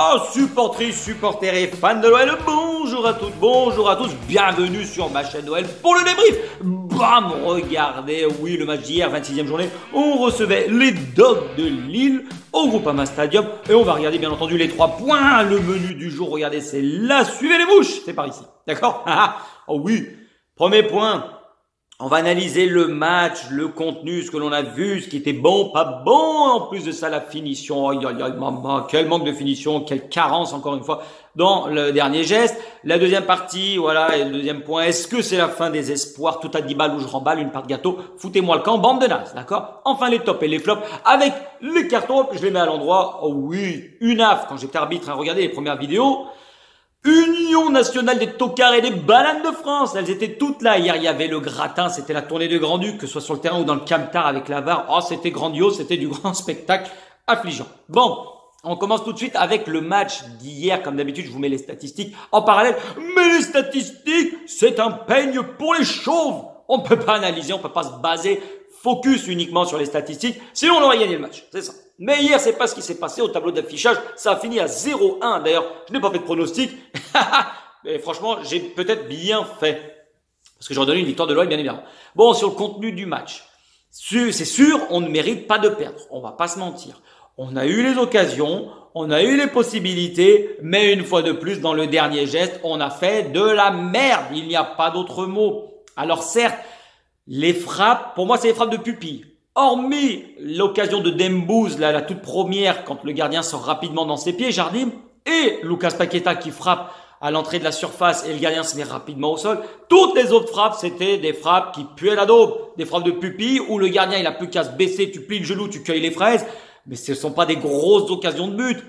Oh, supportrices, supporters et fans de l'OL, bonjour à toutes, bonjour à tous, bienvenue sur ma chaîne OL pour le débrief. Bam, regardez, oui, le match d'hier, 26e journée, on recevait les Dogs de Lille au Groupama Stadium et on va regarder bien entendu les 3 points, le menu du jour, regardez, c'est là, suivez les mouches, c'est par ici, d'accord? Oh oui, premier point. On va analyser le match, le contenu, ce que l'on a vu, ce qui était bon, pas bon. En plus de ça, la finition. Oh, maman, quel manque de finition, quelle carence encore une fois dans le dernier geste. La deuxième partie, voilà, et le deuxième point. Est-ce que c'est la fin des espoirs? Tout à 10 balles où je remballe une part de gâteau. Foutez-moi le camp, bande de nazes, d'accord? Enfin, les tops et les flops avec les cartons. Je les mets à l'endroit. Oh oui, UNAF, quand j'étais arbitre, regardez les premières vidéos. Union nationale des tocards et des bananes de France. Elles étaient toutes là. Hier, il y avait le gratin. C'était la tournée de Grand-Duc, que ce soit sur le terrain ou dans le camtar avec la VAR. Oh, c'était grandiose. C'était du grand spectacle affligeant. Bon, on commence tout de suite avec le match d'hier. Comme d'habitude, je vous mets les statistiques en parallèle. Mais les statistiques, c'est un peigne pour les chauves. On ne peut pas analyser, on ne peut pas se baser focus uniquement sur les statistiques. Sinon, on aurait gagné le match. C'est ça. Mais hier, c'est pas ce qui s'est passé au tableau d'affichage. Ça a fini à 0-1. D'ailleurs, je n'ai pas fait de pronostic. Mais franchement, j'ai peut-être bien fait. Parce que j'aurais donné une victoire de l'OL, bien évidemment. Bon, sur le contenu du match. C'est sûr, on ne mérite pas de perdre. On va pas se mentir. On a eu les occasions, on a eu les possibilités, mais une fois de plus, dans le dernier geste, on a fait de la merde. Il n'y a pas d'autre mot. Alors certes, les frappes, pour moi, c'est les frappes de pupille. Hormis l'occasion de Dembouz, là, la toute première, quand le gardien sort rapidement dans ses pieds, Jardim, et Lucas Paqueta qui frappe à l'entrée de la surface et le gardien se met rapidement au sol. Toutes les autres frappes, c'était des frappes qui puaient la daube. Des frappes de pupille où le gardien, il a plus qu'à se baisser, tu plies le genou, tu cueilles les fraises. Mais ce ne sont pas des grosses occasions de but.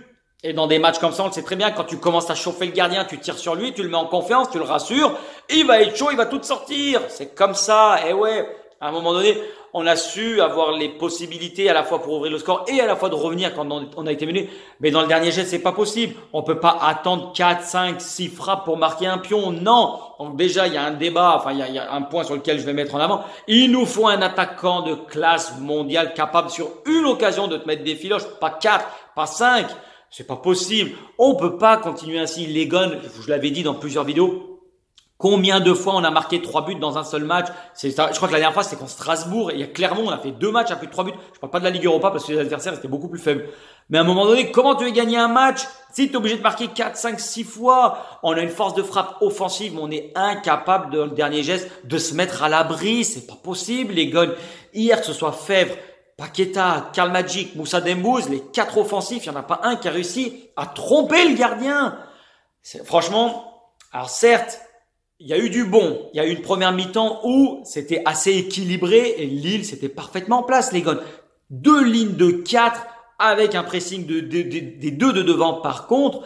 Et dans des matchs comme ça, on le sait très bien, quand tu commences à chauffer le gardien, tu tires sur lui, tu le mets en confiance, tu le rassures, il va être chaud, il va tout sortir. C'est comme ça. Et ouais, à un moment donné, on a su avoir les possibilités à la fois pour ouvrir le score et à la fois de revenir quand on a été mené. Mais dans le dernier jet, c'est pas possible. On peut pas attendre 4, 5, 6 frappes pour marquer un pion. Non. Donc déjà, il y a un débat, enfin, il y a un point sur lequel je vais mettre en avant. Il nous faut un attaquant de classe mondiale capable sur une occasion de te mettre des filoches. Pas 4, pas 5. C'est pas possible. On peut pas continuer ainsi. Les guns, je l'avais dit dans plusieurs vidéos. Combien de fois on a marqué 3 buts dans un seul match? Je crois que la dernière fois, c'était contre Strasbourg. Et il y a Clermont, on a fait 2 matchs à plus de 3 buts. Je parle pas de la Ligue Europa parce que les adversaires étaient beaucoup plus faibles. Mais à un moment donné, comment tu veux gagner un match si tu es obligé de marquer 4, 5, 6 fois? On a une force de frappe offensive, mais on est incapable dans le dernier geste de se mettre à l'abri. C'est pas possible, les gars. Hier, que ce soit Fèvre, Paqueta, Karl Magic, Moussa Dembouz, les 4 offensifs, il n'y en a pas un qui a réussi à tromper le gardien. Franchement, alors certes, il y a eu du bon. Il y a eu une première mi-temps où c'était assez équilibré et Lille, c'était parfaitement en place, les gars. 2 lignes de 4 avec un pressing des 2 de devant. Par contre,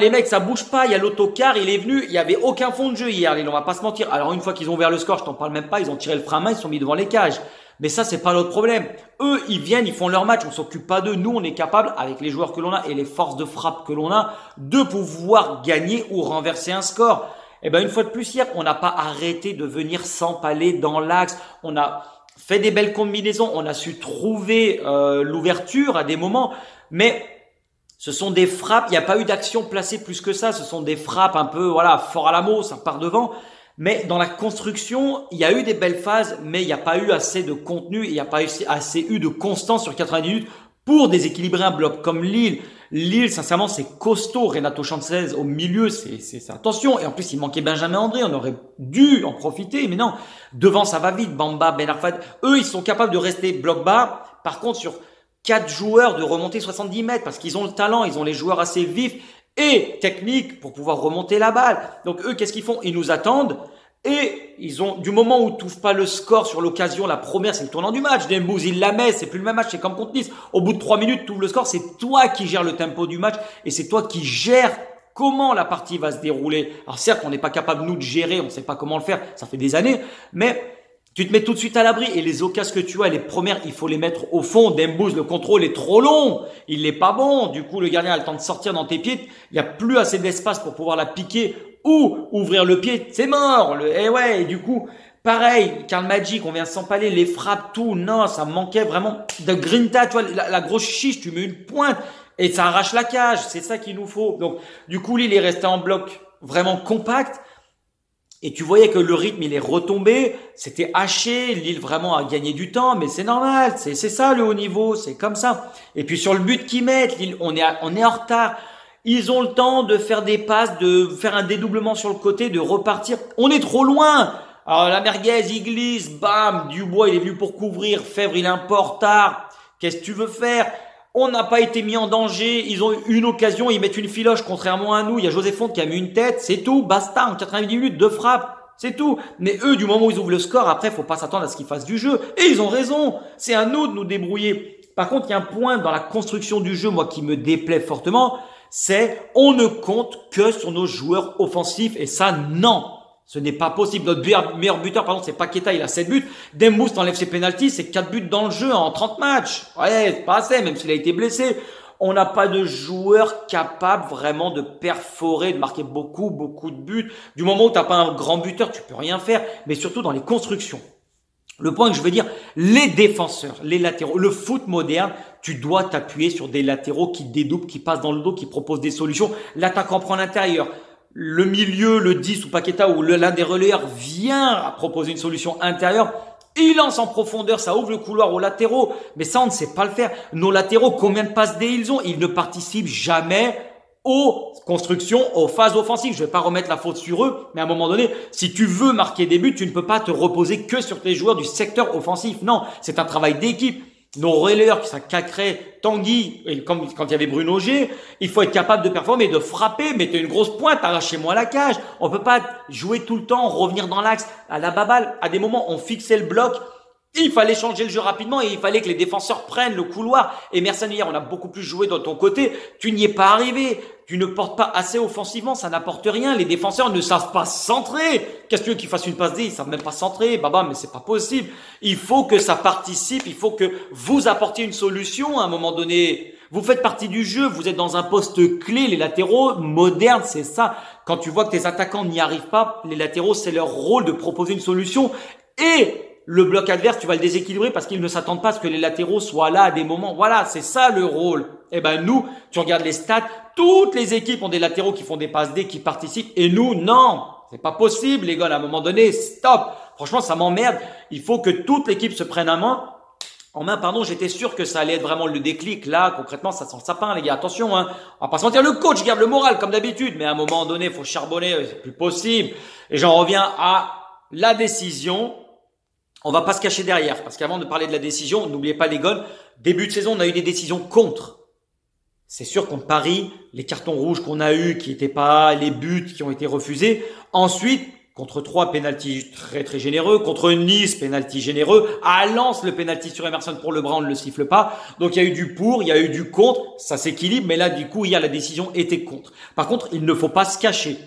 les mecs, ça bouge pas. Il y a l'autocar, il est venu. Il y avait aucun fond de jeu hier, Lille, on va pas se mentir. Alors, une fois qu'ils ont ouvert le score, je t'en parle même pas. Ils ont tiré le frein à main, ils se sont mis devant les cages. Mais ça, c'est pas notre problème. Eux, ils viennent, ils font leur match. On s'occupe pas d'eux. Nous, on est capable, avec les joueurs que l'on a et les forces de frappe que l'on a, de pouvoir gagner ou renverser un score. Eh ben, une fois de plus hier, on n'a pas arrêté de venir s'empaler dans l'axe. On a fait des belles combinaisons. On a su trouver l'ouverture à des moments. Mais ce sont des frappes. Il n'y a pas eu d'action placée plus que ça. Ce sont des frappes un peu, voilà, fort à la mot, ça part devant. Mais dans la construction, il y a eu des belles phases, mais il n'y a pas eu assez de contenu. Il n'y a pas assez eu de constance sur 90 minutes pour déséquilibrer un bloc comme Lille. Lille, sincèrement, c'est costaud. Renato Sanchez au milieu, c'est attention. Et en plus, il manquait Benjamin André. On aurait dû en profiter, mais non. Devant, ça va vite. Bamba, Ben Arfa. Eux, ils sont capables de rester bloc bas. Par contre, sur 4 joueurs, de remonter 70 mètres parce qu'ils ont le talent. Ils ont les joueurs assez vifs et techniques pour pouvoir remonter la balle. Donc, eux, qu'est-ce qu'ils font? Ils nous attendent. Et ils ont, du moment où tu n'ouvres pas le score sur l'occasion, la première, c'est le tournant du match. Dembouz, il la met, c'est plus le même match, c'est comme contre Nice. Au bout de 3 minutes, tu ouvres le score, c'est toi qui gères le tempo du match et c'est toi qui gères comment la partie va se dérouler. Alors certes, on n'est pas capable, nous, de gérer, on ne sait pas comment le faire, ça fait des années, mais tu te mets tout de suite à l'abri et les occasions que tu as, les premières, il faut les mettre au fond. Dembouz, le contrôle est trop long, il n'est pas bon. Du coup, le gardien a le temps de sortir dans tes pieds, il n'y a plus assez d'espace pour pouvoir la piquer ou ouvrir le pied, c'est mort. Et ouais, et du coup, Pareil, Karl Magic, on vient s'empaler, les frappes, tout. Non, ça manquait vraiment de grinta. Tu vois, la grosse chiche, tu mets une pointe et ça arrache la cage. C'est ça qu'il nous faut. Donc, du coup, Lille est resté en bloc vraiment compact. Et tu voyais que le rythme, il est retombé. C'était haché. Lille vraiment a gagné du temps, mais c'est normal. C'est ça le haut niveau. C'est comme ça. Et puis sur le but qu'ils mettent, Lille, on est en retard. Ils ont le temps de faire des passes, de faire un dédoublement sur le côté, de repartir. On est trop loin. Alors la merguez, il glisse, bam, Dubois, il est venu pour couvrir. Fèvre, il est un peu en retard. Qu'est-ce que tu veux faire? On n'a pas été mis en danger. Ils ont eu une occasion. Ils mettent une filoche, contrairement à nous. Il y a José Fonte qui a mis une tête. C'est tout. Basta. En 90 minutes, 2 frappes. C'est tout. Mais eux, du moment où ils ouvrent le score, après, faut pas s'attendre à ce qu'ils fassent du jeu. Et ils ont raison. C'est à nous de nous débrouiller. Par contre, il y a un point dans la construction du jeu, moi, qui me déplaît fortement. C'est, on ne compte que sur nos joueurs offensifs. Et ça, non. Ce n'est pas possible. Notre meilleur buteur, par exemple, c'est Paqueta, il a 7 buts. Dembouz t'enlève ses pénaltys, c'est 4 buts dans le jeu en 30 matchs. Ouais, c'est pas assez, même s'il a été blessé. On n'a pas de joueur capable vraiment de perforer, de marquer beaucoup de buts. Du moment où t'as pas un grand buteur, tu peux rien faire. Mais surtout dans les constructions. Le point que je veux dire, les défenseurs, les latéraux, le foot moderne, tu dois t'appuyer sur des latéraux qui dédoublent, qui passent dans le dos, qui proposent des solutions. L'attaquant prend l'intérieur. Le milieu, le 10 ou Paqueta ou l'un des relayeurs vient à proposer une solution intérieure. Il lance en profondeur, ça ouvre le couloir aux latéraux. Mais ça, on ne sait pas le faire. Nos latéraux, combien de passes D ils ont? Ils ne participent jamais aux constructions, aux phases offensives. Je vais pas remettre la faute sur eux, mais à un moment donné, si tu veux marquer des buts, tu ne peux pas te reposer que sur tes joueurs du secteur offensif. Non, c'est un travail d'équipe. Nos relayeurs, qui sont Cacré, Tanguy, et comme quand il y avait Bruno G, il faut être capable de performer, de frapper, mettre une grosse pointe, arrachez-moi la cage. On peut pas jouer tout le temps, revenir dans l'axe à la baballe. À des moments, on fixait le bloc. Il fallait changer le jeu rapidement et il fallait que les défenseurs prennent le couloir. Et Emerson, hier, on a beaucoup plus joué de ton côté. Tu n'y es pas arrivé. Tu ne portes pas assez offensivement. Ça n'apporte rien. Les défenseurs ne savent pas centrer. Qu'est-ce que tu veux qu'ils fassent une passe D? Ils savent même pas centrer. Baba, mais c'est pas possible. Il faut que ça participe. Il faut que vous apportiez une solution à un moment donné. Vous faites partie du jeu. Vous êtes dans un poste clé. Les latéraux modernes, c'est ça. Quand tu vois que tes attaquants n'y arrivent pas, les latéraux, c'est leur rôle de proposer une solution. Et le bloc adverse, tu vas le déséquilibrer parce qu'ils ne s'attendent pas à ce que les latéraux soient là à des moments. Voilà, c'est ça le rôle. Eh ben nous, tu regardes les stats, toutes les équipes ont des latéraux qui font des passes D, qui participent. Et nous, non, c'est pas possible, les gars. À un moment donné, stop. Franchement, ça m'emmerde. Il faut que toute l'équipe se prenne en main, pardon. J'étais sûr que ça allait être vraiment le déclic. Là, concrètement, ça sent le sapin, les gars. Attention, hein. On va pas se mentir. Le coach garde le moral comme d'habitude, mais à un moment donné, il faut charbonner. C'est plus possible. Et j'en reviens à la décision. On va pas se cacher derrière, parce qu'avant de parler de la décision, n'oubliez pas les goals. Début de saison, on a eu des décisions contre. C'est sûr contre Paris, les cartons rouges qu'on a eus, qui n'étaient pas les buts qui ont été refusés. Ensuite, contre 3, pénalty très généreux. Contre Nice, pénalty généreux. À Lens, le pénalty sur Emerson pour le bras, on ne le siffle pas. Donc il y a eu du pour, il y a eu du contre. Ça s'équilibre, mais là, du coup, hier, la décision était contre. Par contre, il ne faut pas se cacher.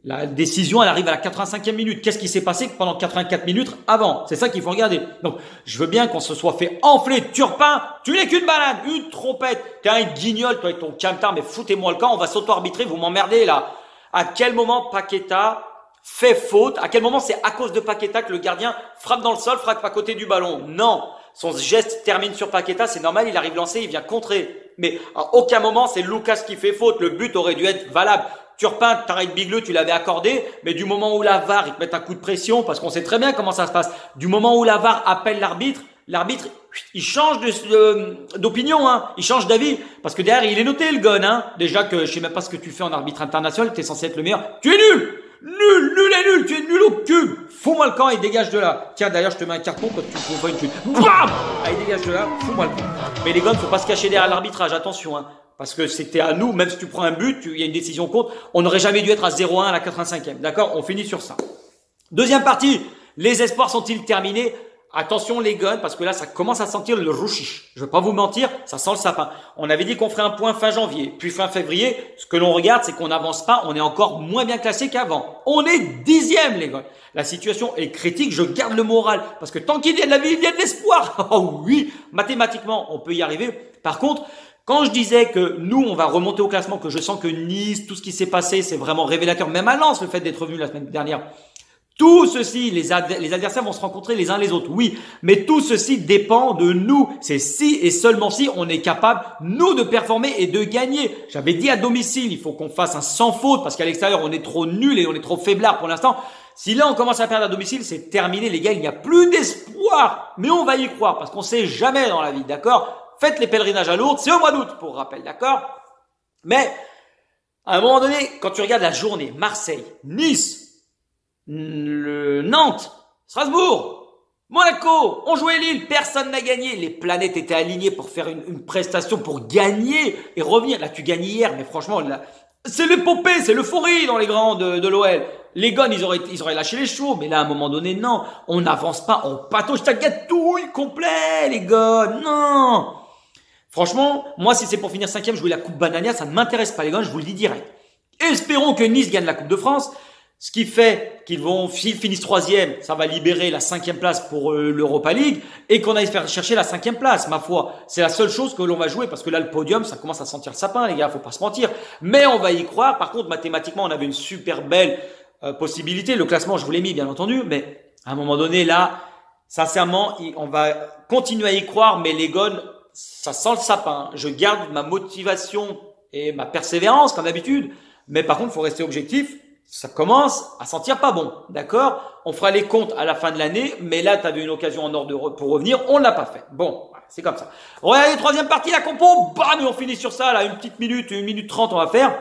La décision, elle arrive à la 85e minute. Qu'est-ce qui s'est passé pendant 84 minutes avant? C'est ça qu'il faut regarder. Donc, je veux bien qu'on se soit fait enfler. Turpin, tu n'es qu'une banane, une trompette. T'es un guignol, toi, avec ton camtar, mais foutez-moi le camp, on va s'auto-arbitrer, vous m'emmerdez, là. À quel moment Paqueta fait faute? À quel moment c'est à cause de Paqueta que le gardien frappe dans le sol, frappe à côté du ballon? Non. Son geste termine sur Paqueta, c'est normal, il arrive lancé, il vient contrer. Mais à aucun moment, c'est Lucas qui fait faute. Le but aurait dû être valable. Turpin, Tarek Bigleux, tu l'avais accordé, mais du moment où la VAR, ils te mettent un coup de pression, parce qu'on sait très bien comment ça se passe. Du moment où la VAR appelle l'arbitre, il change d'opinion, hein. Il change d'avis. Parce que derrière, il est noté, le gun, hein. Déjà que je sais même pas ce que tu fais en arbitre international, t'es censé être le meilleur. Tu es nul! Nul, tu es nul au cube! Fous-moi le camp et dégage de là. Tiens, d'ailleurs, je te mets un carton quand tu ne trouves pas une thune. Bam! Allez, dégage de là, fous-moi le camp. Mais les gars, faut pas se cacher derrière l'arbitrage, attention, hein. Parce que c'était à nous, même si tu prends un but, il y a une décision contre, on n'aurait jamais dû être à 0-1 à la 85e. D'accord? On finit sur ça. Deuxième partie. Les espoirs sont-ils terminés? Attention les guns, parce que là, ça commence à sentir le rouchiche. Je vais pas vous mentir, ça sent le sapin. On avait dit qu'on ferait un point fin janvier, puis fin février. Ce que l'on regarde, c'est qu'on n'avance pas, on est encore moins bien classé qu'avant. On est 10e, les gars. La situation est critique, je garde le moral. Parce que tant qu'il y a de la vie, il y a de l'espoir. Oh oui, mathématiquement, on peut y arriver. Par contre, quand je disais que nous, on va remonter au classement, que je sens que Nice, tout ce qui s'est passé, c'est vraiment révélateur. Même à Lens, le fait d'être revenu la semaine dernière. Tout ceci, les adversaires vont se rencontrer les uns les autres, oui, mais tout ceci dépend de nous. C'est si et seulement si on est capable, nous, de performer et de gagner. J'avais dit à domicile, il faut qu'on fasse un sans faute parce qu'à l'extérieur, on est trop nul et on est trop faiblard pour l'instant. Si là, on commence à perdre à domicile, c'est terminé, les gars, il n'y a plus d'espoir. Mais on va y croire parce qu'on sait jamais dans la vie, d'accord? Faites les pèlerinages à Lourdes, c'est au mois d'août, pour rappel, d'accord? Mais, à un moment donné, quand tu regardes la journée, Marseille, Nice, Nantes, Strasbourg, Monaco, on jouait Lille, personne n'a gagné. Les planètes étaient alignées pour faire une prestation, pour gagner et revenir. Là, tu gagnes hier, mais franchement, là, c'est l'épopée, c'est l'euphorie dans les grands de l'OL. Les Gones, ils auraient lâché les chevaux, mais là, à un moment donné, non, on n'avance pas, on patauge, ta gâtouille complet, les Gones, non. Franchement, moi, si c'est pour finir 5e, jouer la Coupe Banania, ça ne m'intéresse pas, les Gones, je vous le dis direct. Espérons que Nice gagne la Coupe de France. Ce qui fait s'ils finissent 3e, ça va libérer la 5e place pour l'Europa League et qu'on aille faire chercher la 5e place, ma foi. C'est la seule chose que l'on va jouer parce que là, le podium, ça commence à sentir le sapin, les gars, faut pas se mentir. Mais on va y croire. Par contre, mathématiquement, on avait une super belle possibilité. Le classement, je vous l'ai mis, bien entendu, mais à un moment donné, là, sincèrement, on va continuer à y croire, mais les Gones, ça sent le sapin. Je garde ma motivation et ma persévérance, comme d'habitude. Mais par contre, il faut rester objectif. Ça commence à sentir pas bon, d'accord? On fera les comptes à la fin de l'année, mais là, tu avais une occasion en or pour revenir, on ne l'a pas fait. Bon, voilà, c'est comme ça. Regardez, troisième partie, la compo, bam, et on finit sur ça, là, une minute 30, on va faire.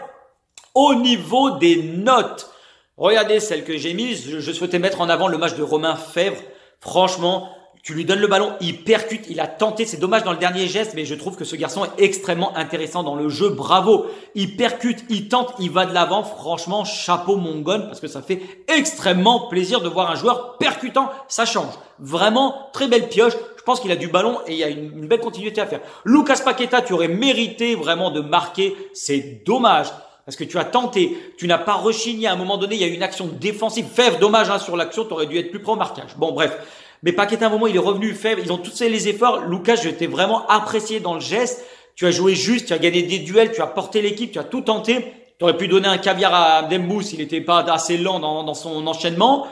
Au niveau des notes, regardez celle que j'ai mise, je souhaitais mettre en avant le match de Romain Fèvre. Franchement, tu lui donnes le ballon, il percute, il a tenté, c'est dommage dans le dernier geste, mais je trouve que ce garçon est extrêmement intéressant dans le jeu, bravo. Il percute, il tente, il va de l'avant, franchement, chapeau mon gun, parce que ça fait extrêmement plaisir de voir un joueur percutant, ça change. Vraiment, très belle pioche, je pense qu'il a du ballon et il y a une belle continuité à faire. Lucas Paqueta, tu aurais mérité vraiment de marquer, c'est dommage. Parce que tu as tenté, tu n'as pas rechigné, à un moment donné, il y a une action défensive, Fèvre, dommage sur l'action, tu aurais dû être plus près au marquage. Bon, bref. Mais Paqueta, à un moment, il est revenu faible. Ils ont tous fait les efforts. Lucas, je t'ai vraiment apprécié dans le geste. Tu as joué juste, tu as gagné des duels, tu as porté l'équipe, tu as tout tenté. Tu aurais pu donner un caviar à Dembou s'il n'était pas assez lent dans son enchaînement.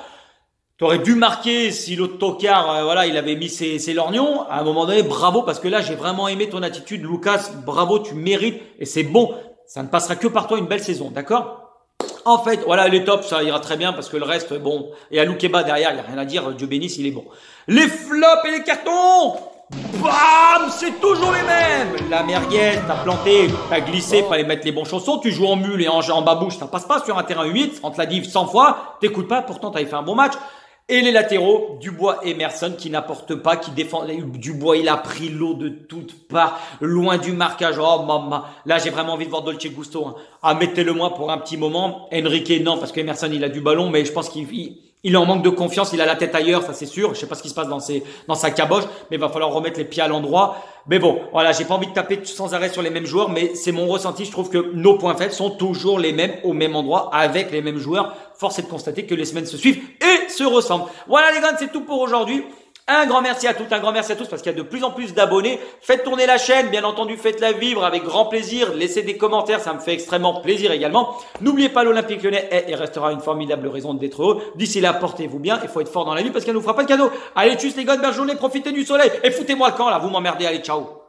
Tu aurais dû marquer si l'autre tocard, voilà, il avait mis ses lorgnons. À un moment donné, bravo, parce que là, j'ai vraiment aimé ton attitude. Lucas, bravo, tu mérites. Et c'est bon. Ça ne passera que par toi une belle saison, d'accord? En fait, voilà, les tops, ça ira très bien parce que le reste, bon, et à Loukeba derrière, il n'y a rien à dire, Dieu bénisse, il est bon. Les flops et les cartons, bam, c'est toujours les mêmes. La merguez, t'as planté, t'as glissé, fallait mettre les bons chaussons, tu joues en mule et en babouche, ça passe pas sur un terrain humide, on te l'a dit 100 fois, t'écoutes pas, pourtant t'avais fait un bon match. Et les latéraux, Dubois et Emerson qui n'apportent pas, qui défendent. Dubois, il a pris l'eau de toutes parts, loin du marquage. Oh, maman. Là, j'ai vraiment envie de voir Dolce Gusto. Hein. Ah, mettez-le moi pour un petit moment. Enrique, non, parce que Emerson, il a du ballon, mais je pense qu'il en manque de confiance. Il a la tête ailleurs, ça c'est sûr. Je sais pas ce qui se passe dans sa caboche, mais il va falloir remettre les pieds à l'endroit. Mais bon, voilà, j'ai pas envie de taper sans arrêt sur les mêmes joueurs, mais c'est mon ressenti. Je trouve que nos points faibles sont toujours les mêmes au même endroit avec les mêmes joueurs. Force est de constater que les semaines se suivent et se ressemblent. Voilà les gars, c'est tout pour aujourd'hui. Un grand merci à toutes, un grand merci à tous parce qu'il y a de plus en plus d'abonnés. Faites tourner la chaîne, bien entendu, faites-la vivre avec grand plaisir. Laissez des commentaires, ça me fait extrêmement plaisir également. N'oubliez pas, l'Olympique Lyonnais est et restera une formidable raison d'être heureux. D'ici là, portez-vous bien. Il faut être fort dans la vie parce qu'elle nous fera pas de cadeau. Allez, tchuss les gars, belle journée, profitez du soleil et foutez-moi le camp là, vous m'emmerdez. Allez, ciao.